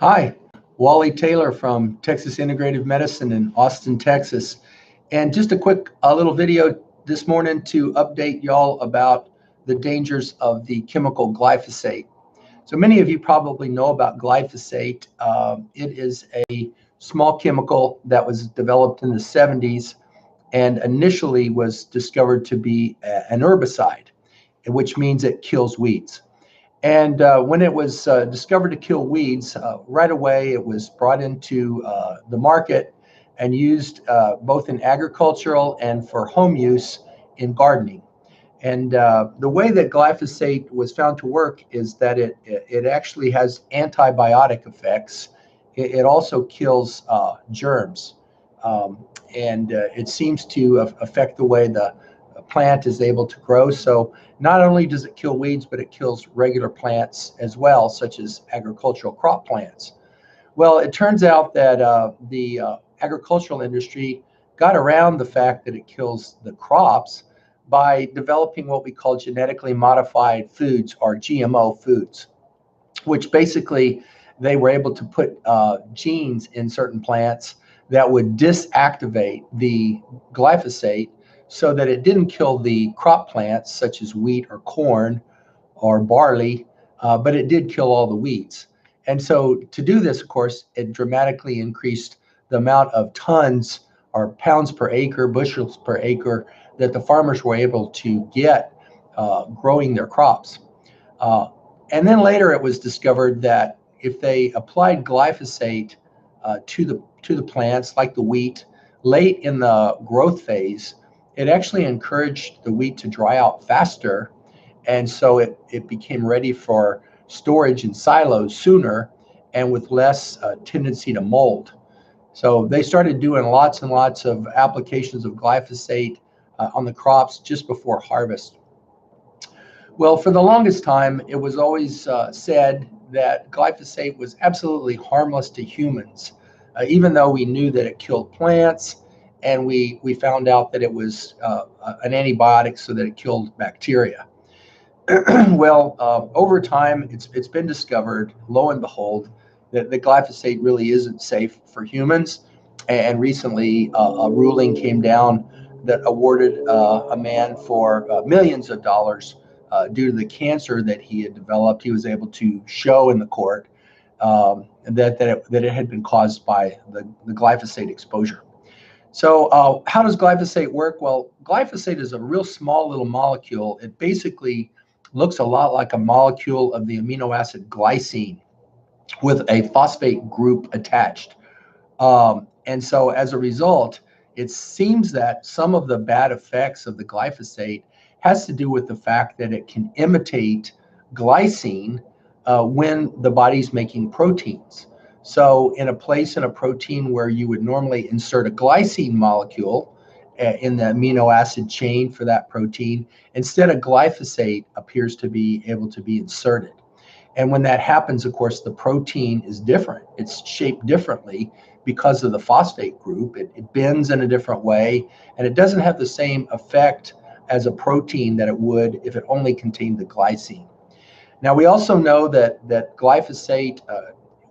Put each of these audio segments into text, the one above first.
Hi, Wally Taylor from Texas Integrative Medicine in Austin, Texas. And just a quick little video this morning to update y'all about the dangers of the chemical glyphosate. So many of you probably know about glyphosate. It is a small chemical that was developed in the 70s and initially was discovered to be an herbicide, which means it kills weeds. And when it was discovered to kill weeds, right away it was brought into the market and used both in agricultural and for home use in gardening. And the way that glyphosate was found to work is that it actually has antibiotic effects. It also kills germs. And it seems to affect the way the plant is able to grow. So not only does it kill weeds, but it kills regular plants as well, such as agricultural crop plants. Well, it turns out that the agricultural industry got around the fact that it kills the crops by developing what we call genetically modified foods, or GMO foods, which basically they were able to put genes in certain plants that would disactivate the glyphosate so that it didn't kill the crop plants such as wheat or corn or barley, but it did kill all the weeds. And so to do this, of course, it dramatically increased the amount of tons or pounds per acre, bushels per acre that the farmers were able to get growing their crops. And then later it was discovered that if they applied glyphosate to the plants, like the wheat, late in the growth phase, it actually encouraged the wheat to dry out faster. And so it became ready for storage in silos sooner and with less tendency to mold. So they started doing lots and lots of applications of glyphosate on the crops just before harvest. Well, for the longest time, it was always said that glyphosate was absolutely harmless to humans, even though we knew that it killed plants, and we found out that it was an antibiotic so that it killed bacteria. Well, over time, it's been discovered, lo and behold, that the glyphosate really isn't safe for humans. And recently, a ruling came down that awarded a man for millions of dollars due to the cancer that he had developed. He was able to show in the court that it had been caused by the glyphosate exposure. So how does glyphosate work? Well, glyphosate is a real small little molecule. It basically looks a lot like a molecule of the amino acid glycine with a phosphate group attached. And so as a result, it seems that some of the bad effects of the glyphosate has to do with the fact that it can imitate glycine when the body's making proteins. So in a place in a protein where you would normally insert a glycine molecule in the amino acid chain for that protein, instead of glyphosate appears to be able to be inserted. And when that happens, of course, the protein is different. It's shaped differently because of the phosphate group. It bends in a different way, and it doesn't have the same effect as a protein that it would if it only contained the glycine. Now, we also know that glyphosate,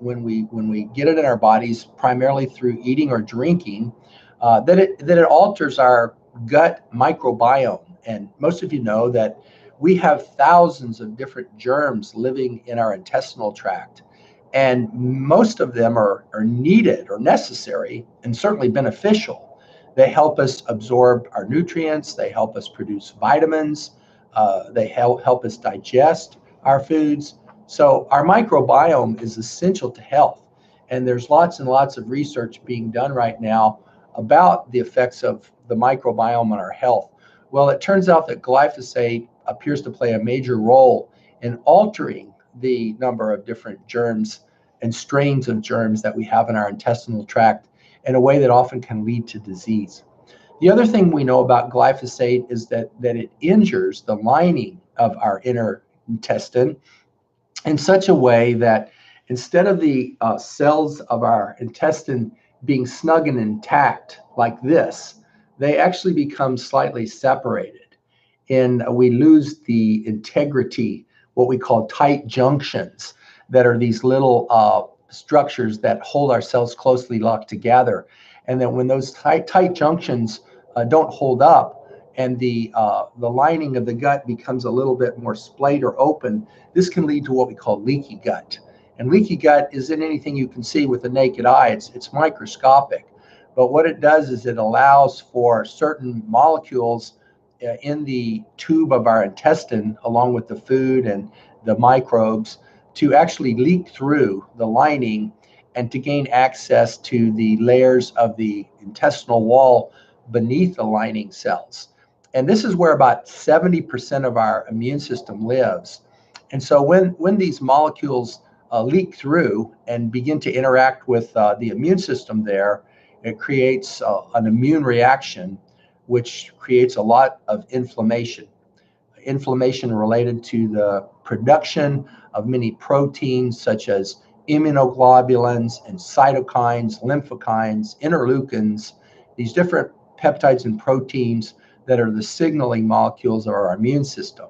when we get it in our bodies, primarily through eating or drinking, that it alters our gut microbiome. And most of you know that we have thousands of different germs living in our intestinal tract, and most of them are needed or necessary and certainly beneficial. They help us absorb our nutrients. They help us produce vitamins. They help us digest our foods. So our microbiome is essential to health. And there's lots and lots of research being done right now about the effects of the microbiome on our health. Well, it turns out that glyphosate appears to play a major role in altering the number of different germs and strains of germs that we have in our intestinal tract in a way that often can lead to disease. The other thing we know about glyphosate is that it injures the lining of our inner intestine in such a way that instead of the cells of our intestine being snug and intact like this, they actually become slightly separated. And we lose the integrity, what we call tight junctions, that are these little structures that hold our cells closely locked together. And then when those tight junctions don't hold up, and the lining of the gut becomes a little bit more splayed or open, this can lead to what we call leaky gut. And leaky gut isn't anything you can see with the naked eye. It's microscopic. But what it does is it allows for certain molecules in the tube of our intestine, along with the food and the microbes, to actually leak through the lining and to gain access to the layers of the intestinal wall beneath the lining cells. And this is where about 70% of our immune system lives. And so when these molecules leak through and begin to interact with the immune system there, it creates an immune reaction, which creates a lot of inflammation. Inflammation related to the production of many proteins such as immunoglobulins and cytokines, lymphokines, interleukins, these different peptides and proteins that are the signaling molecules of our immune system.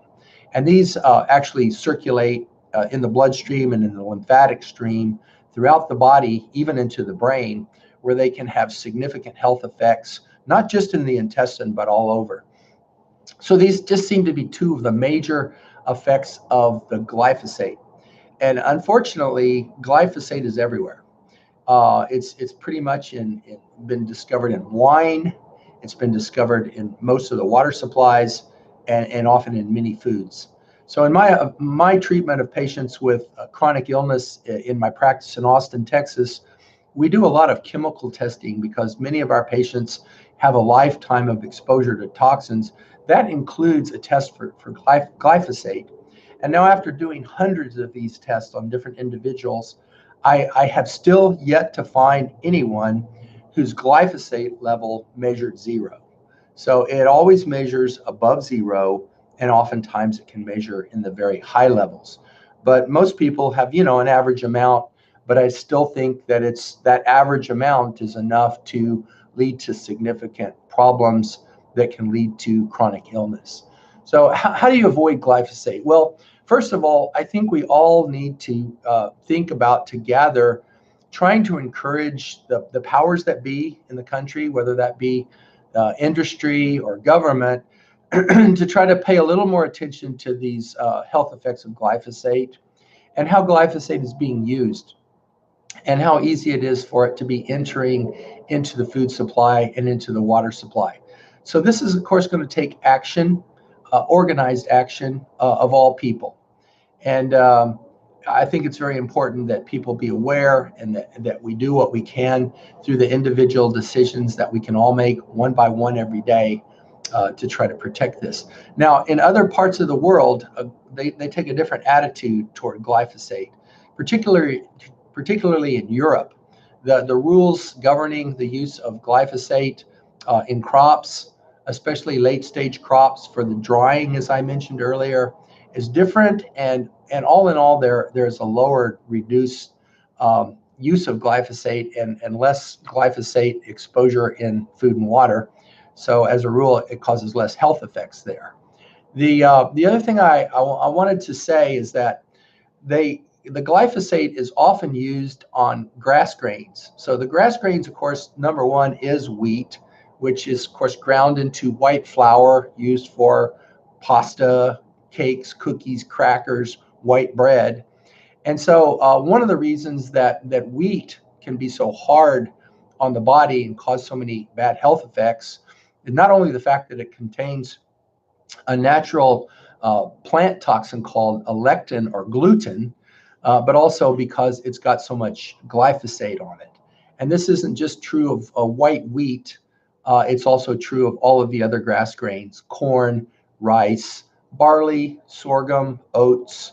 And these actually circulate in the bloodstream and in the lymphatic stream throughout the body, even into the brain, where they can have significant health effects, not just in the intestine, but all over. So these just seem to be two of the major effects of the glyphosate. And unfortunately, glyphosate is everywhere. It's pretty much been discovered in wine. It's been discovered in most of the water supplies and often in many foods. So in my treatment of patients with chronic illness in my practice in Austin, Texas, we do a lot of chemical testing because many of our patients have a lifetime of exposure to toxins. That includes a test for glyphosate. And now after doing hundreds of these tests on different individuals, I have still yet to find anyone whose glyphosate level measured 0. So it always measures above 0, and oftentimes it can measure in the very high levels. But most people have, an average amount, but I still think that that average amount is enough to lead to significant problems that can lead to chronic illness. So how do you avoid glyphosate? Well, first of all, I think we all need to think about together trying to encourage the powers that be in the country, whether that be industry or government, to try to pay a little more attention to these health effects of glyphosate and how glyphosate is being used and how easy it is for it to be entering into the food supply and into the water supply. So this is, of course, going to take action, organized action of all people. And I think it's very important that people be aware and that we do what we can through the individual decisions that we can all make one by one every day to try to protect this. Now, in other parts of the world, they take a different attitude toward glyphosate, particularly in Europe. The rules governing the use of glyphosate in crops, especially late-stage crops for the drying, as I mentioned earlier, is different. And all in all, there's a lower, reduced use of glyphosate and less glyphosate exposure in food and water. So as a rule, it causes less health effects there. The other thing I wanted to say is that the glyphosate is often used on grass grains. So the grass grains, of course, number one is wheat, which is, of course, ground into white flour used for pasta, cakes, cookies, crackers, white bread. And so one of the reasons that wheat can be so hard on the body and cause so many bad health effects is not only the fact that it contains a natural plant toxin called a lectin or gluten, but also because it's got so much glyphosate on it. And this isn't just true of white wheat. It's also true of all of the other grass grains: corn, rice, barley, sorghum, oats,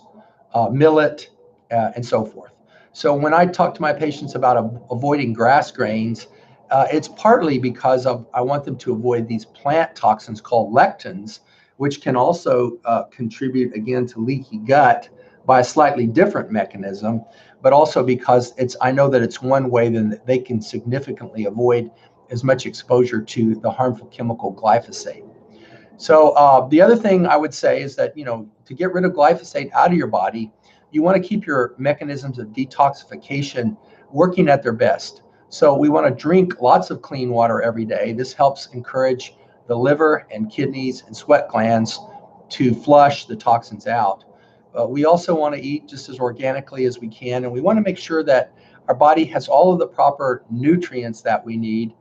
millet, and so forth. So when I talk to my patients about avoiding grass grains, it's partly because I want them to avoid these plant toxins called lectins, which can also contribute, again, to leaky gut by a slightly different mechanism, but also because I know that it's one way that they can significantly avoid as much exposure to the harmful chemical glyphosate. So the other thing I would say is that, to get rid of glyphosate out of your body, you want to keep your mechanisms of detoxification working at their best. So we want to drink lots of clean water every day. This helps encourage the liver and kidneys and sweat glands to flush the toxins out. We also want to eat just as organically as we can, and we want to make sure that our body has all of the proper nutrients that we need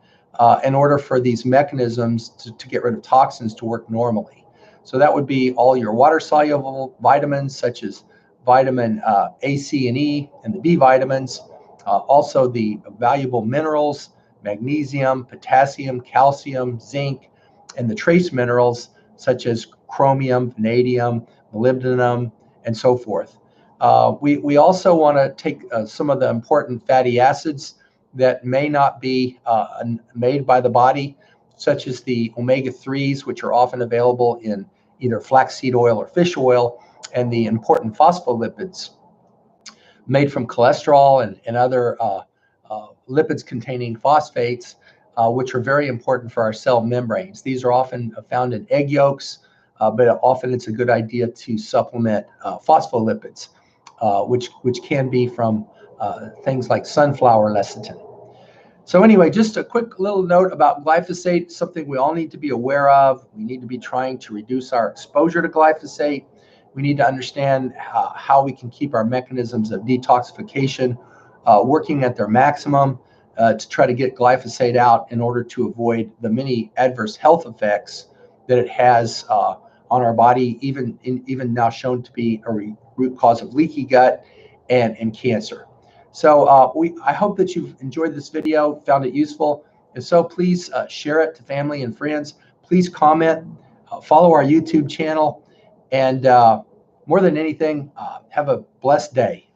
in order for these mechanisms to get rid of toxins to work normally. So that would be all your water-soluble vitamins, such as vitamin A, C, and E, and the B vitamins. Also the valuable minerals, magnesium, potassium, calcium, zinc, and the trace minerals, such as chromium, vanadium, molybdenum, and so forth. We also want to take some of the important fatty acids that may not be made by the body, such as the omega-3s, which are often available in either flaxseed oil or fish oil, and the important phospholipids made from cholesterol and other lipids containing phosphates, which are very important for our cell membranes. These are often found in egg yolks, but often it's a good idea to supplement phospholipids, which can be from things like sunflower lecithin. So anyway, just a quick little note about glyphosate, something we all need to be aware of. We need to be trying to reduce our exposure to glyphosate. We need to understand how we can keep our mechanisms of detoxification working at their maximum to try to get glyphosate out in order to avoid the many adverse health effects that it has on our body, even now shown to be a root cause of leaky gut and cancer. So I hope that you've enjoyed this video, found it useful. If so, please share it to family and friends. Please comment, follow our YouTube channel, and more than anything, have a blessed day.